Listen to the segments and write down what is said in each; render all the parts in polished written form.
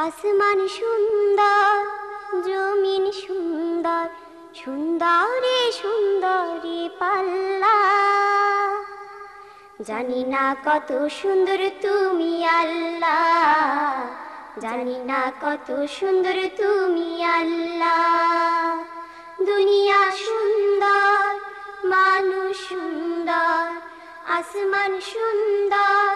আসমান সুন্দর, জমিন সুন্দর, সুন্দরে সুন্দরে পাল্লা। জানি না কত সুন্দর তুমি আল্লাহ, জানি না কত সুন্দর তুমি আল্লাহ। দুনিয়া সুন্দর, মানুষ সুন্দর, আসমান সুন্দর,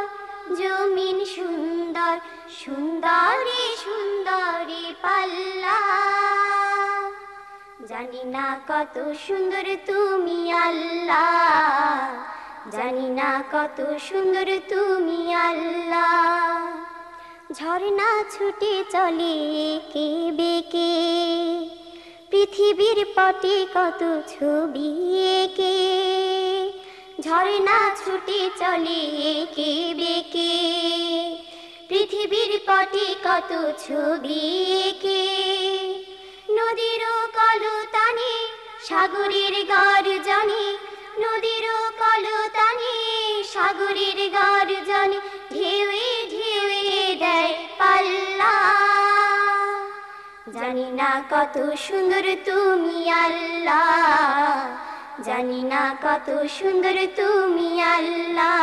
জমিন সুন্দর, সুন্দরে সুন্দরে পাল্লা। জানি না কত সুন্দর তুমি আল্লাহ, জানি না কত সুন্দর তুমি আল্লাহ। ঝর্ণা ছুটে চলে এঁকে বেঁকে, পৃথিবীর পটে কত ছবি এঁকে। ঝর্ণা ছুটে চলে এঁকে বেঁকে, পৃথিবীর পটে কত ছবি এঁকে। নদীর কলতানে সাগরের গর্জনে, নদীর কলতানে সাগরের গর্জনে, ঢেউয়ে ঢেউয়ে দেয় পাল্লা। জানি না কত সুন্দর তুমি আল্লাহ, জানি না কত সুন্দর তুমি আল্লাহ।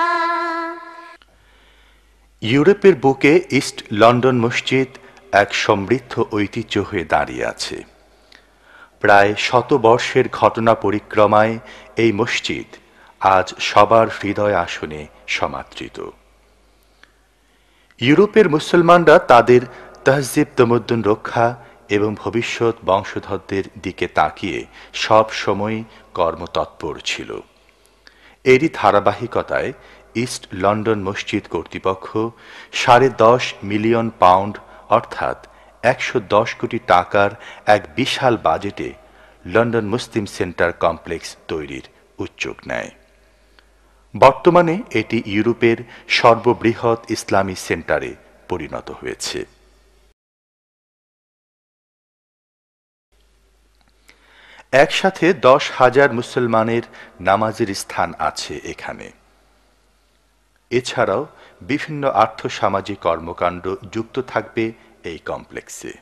ইউরোপের বুকে ইস্ট লন্ডন মসজিদ এক সমৃদ্ধ ঐতিহ্য হয়ে দাঁড়িয়ে আছে। প্রায় শতবর্ষের ঘটনা পরিক্রমায় এই মসজিদ আজ সবার হৃদয় আসনে সমাদৃত। ইউরোপের মুসলমানরা তাদের তহজিব তমদ্দুন রক্ষা এবং ভবিষ্যৎ বংশধরদের দিকে তাকিয়ে সব সময় কর্মতৎপর ছিল। এরই ধারাবাহিকতায় ইস্ট লন্ডন মসজিদ কর্তৃপক্ষ 10.5 মিলিয়ন পাউন্ড অর্থাৎ 110 কোটি টাকার এক বিশাল বাজেটে লন্ডন মুসলিম সেন্টার কমপ্লেক্স তৈরির উদ্যোগ নেয়। বর্তমানে এটি ইউরোপের সর্ববৃহৎ ইসলামী সেন্টারে পরিণত হয়েছে। একসাথে 10,000 মুসলমানের নামাজের স্থান আছে এখানে। এছাড়াও বিভিন্ন আর্থসামাজিক কর্মকাণ্ড যুক্ত থাকবে এই কমপ্লেক্সে।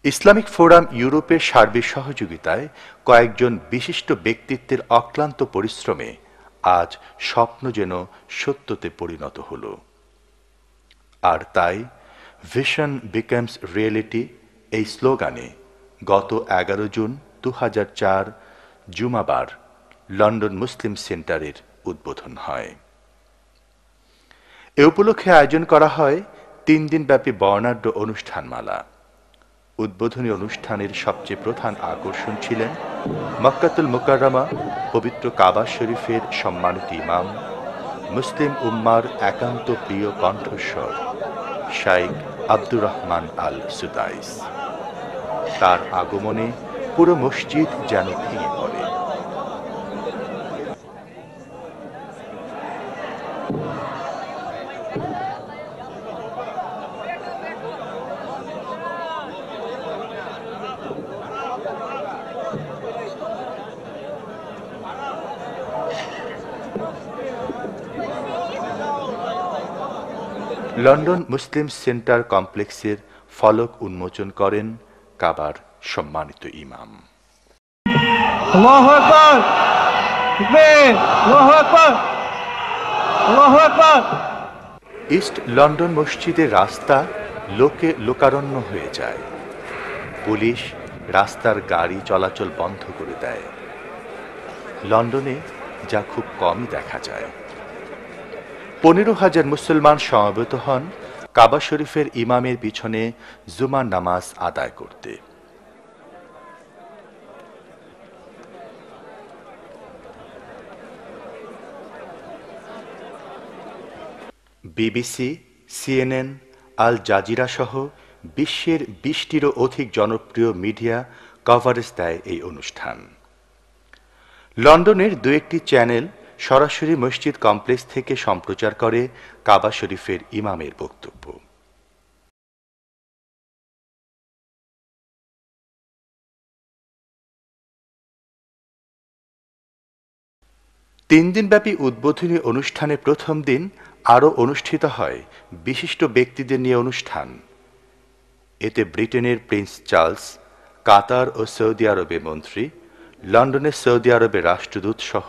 ইসলামিক ফোরাম ইউরোপের সার্বিক সহযোগিতায় কয়েকজন বিশিষ্ট ব্যক্তিত্বের অক্লান্ত পরিশ্রমে আজ স্বপ্ন যেন সত্যতে পরিণত হল। আর তাই ভিশন বিকামস রিয়েলিটি এই স্লোগানে গত 11 জুন 2004 জুমাবার লন্ডন মুসলিম সেন্টারের উদ্বোধন হয়। এ উপলক্ষে আয়োজন করা হয় 3 দিনব্যাপী বর্ণাঢ্য অনুষ্ঠানমালা। উদ্বোধনী অনুষ্ঠানের সবচেয়ে প্রধান আকর্ষণ ছিলেন মক্কাতুল মুকাররমা পবিত্র কাবা শরীফের সম্মানিত ইমাম, মুসলিম উম্মার একান্ত প্রিয় কণ্ঠস্বর শাইখ আব্দুর রহমান আল সুদাইস। তার আগমনে পুরো মসজিদ যেন ভেঙে পড়ে। লন্ডন মুসলিম সেন্টার কমপ্লেক্সের ফলক উন্মোচন করেন কাবার সম্মানিত ইমাম। আল্লাহু আকবার, তাকবীর, আল্লাহু আকবার, আল্লাহু আকবার। ইস্ট লন্ডন মসজিদের রাস্তা লোকে লোকারণ্য হয়ে যায়। পুলিশ রাস্তার গাড়ি চলাচল বন্ধ করে দেয়। লন্ডনে যা খুব কমই দেখা যায়। 15,000 মুসলমান সমবেত হন কাবা শরীফের ইমামের পিছনে জুমার নামাজ আদায় করতে। বিবিসি, সিএনএন, আল জাজিরা সহ বিশ্বের 20টিরও অধিক জনপ্রিয় মিডিয়া কভারেজ দেয় এই অনুষ্ঠান। লন্ডনের 2-1টি চ্যানেল সরাসরি মসজিদ কমপ্লেক্স থেকে সম্প্রচার করে কাবা শরীফের ইমামের বক্তব্য। তিন দিনব্যাপী উদ্বোধনী অনুষ্ঠানের প্রথম দিন আরও অনুষ্ঠিত হয় বিশিষ্ট ব্যক্তিদের নিয়ে অনুষ্ঠান। এতে ব্রিটেনের প্রিন্স চার্লস, কাতার ও সৌদি আরবের মন্ত্রী, লন্ডনের সৌদি আরবের রাষ্ট্রদূত সহ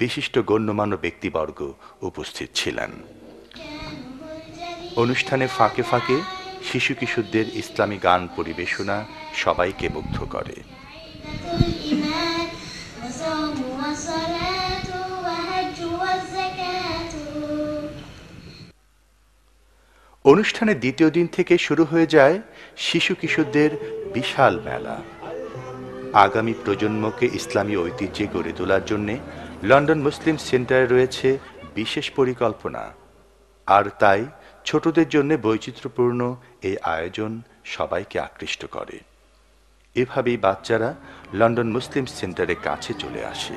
বিশিষ্ট গণ্যমান্য ব্যক্তিবর্গ উপস্থিত ছিলেন। অনুষ্ঠানে ফাঁকে ফাঁকে শিশু কিশোরদের ইসলামী গান পরিবেশনা সবাইকে মুগ্ধ করে। অনুষ্ঠানের দ্বিতীয় দিন থেকে শুরু হয়ে যায় শিশু কিশোরদের বিশাল মেলা। আগামী প্রজন্মকে ইসলামী ঐতিহ্যে গড়ে তোলার জন্য লন্ডন মুসলিম সেন্টারে রয়েছে বিশেষ পরিকল্পনা, আর তাই ছোটদের জন্য বৈচিত্র্যপূর্ণ এই আয়োজন সবাইকে আকৃষ্ট করে। এভাবেই বাচ্চারা লন্ডন মুসলিম সেন্টারের কাছে চলে আসে।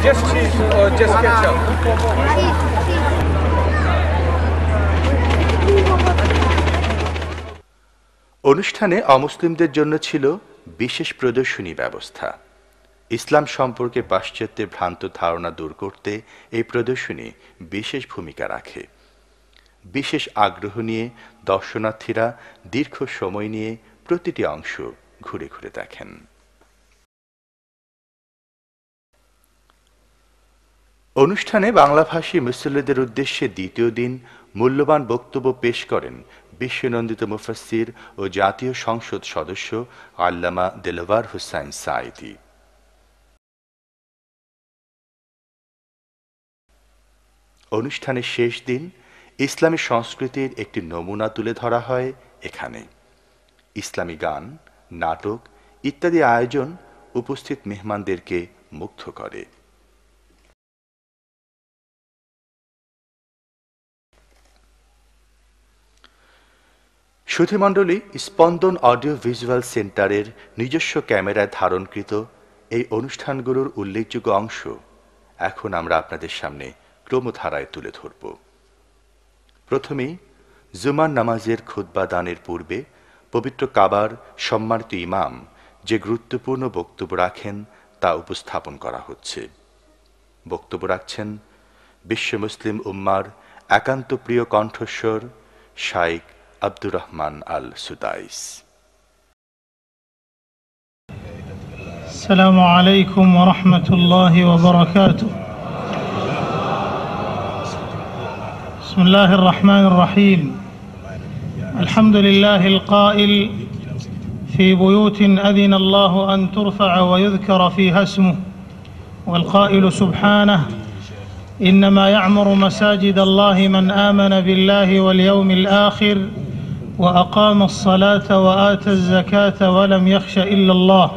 Just cheese or just ketchup? অনুষ্ঠানে অমুসলিমদের জন্য ছিল বিশেষ প্রদর্শনী ব্যবস্থা। ইসলাম সম্পর্কে পাশ্চাত্যের ভ্রান্ত ধারণা দূর করতে এই প্রদর্শনী বিশেষ ভূমিকা রাখে। বিশেষ আগ্রহ নিয়ে দর্শনার্থীরা দীর্ঘ সময় নিয়ে প্রতিটি অংশ ঘুরে ঘুরে দেখেন। অনুষ্ঠানে বাংলাভাষী মুসল্লিদের উদ্দেশ্যে দ্বিতীয় দিন মূল্যবান বক্তব্য পেশ করেন বিশ্বনন্দিত মুফাসসির ও জাতীয় সংসদ সদস্য আল্লামা দেলওয়ার হুসাইন সাঈদী। অনুষ্ঠানের শেষ দিন ইসলামী সংস্কৃতির একটি নমুনা তুলে ধরা হয় এখানে। ইসলামী গান, নাটক ইত্যাদি আয়োজন উপস্থিত মেহমানদেরকে মুগ্ধ করে। সুধীমণ্ডলী, স্পন্দন অডিও ভিজুয়াল সেন্টারের নিজস্ব ক্যামেরায় ধারণকৃত এই অনুষ্ঠানগুলোর উল্লেখযোগ্য অংশ এখন আমরা আপনাদের সামনে ক্রমধারায় তুলে ধরব। প্রথমেই জুমার নামাজের খুতবা দানের পূর্বে পবিত্র কাবার সম্মানিত ইমাম যে গুরুত্বপূর্ণ বক্তব্য রাখেন তা উপস্থাপন করা হচ্ছে। বক্তব্য রাখছেন বিশ্ব মুসলিম উম্মার একান্ত প্রিয় কণ্ঠস্বর শাইখ আব্দুর রহমান আল সুদাইস। আসসালামু আলাইকুম ওয়া রাহমাতুল্লাহি ওয়া বারাকাতুহু। বিসমিল্লাহির রহমানির রহিম। আলহামদুলিল্লাহিল কাইল في بيوت أذن الله أن ترفع ويذكر فيها اسمه والقائل سبحانه إنما يعمر مساجد الله من آمن بالله واليوم الآخر وأقام الصلاة وآتى الزكاة ولم يخش إلا الله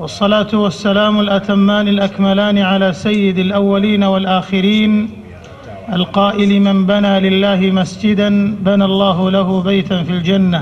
والصلاة والسلام الأتمان الأكملان على سيد الأولين والآخرين القائل من بنى لله مسجدا بنى الله له بيتا في الجنة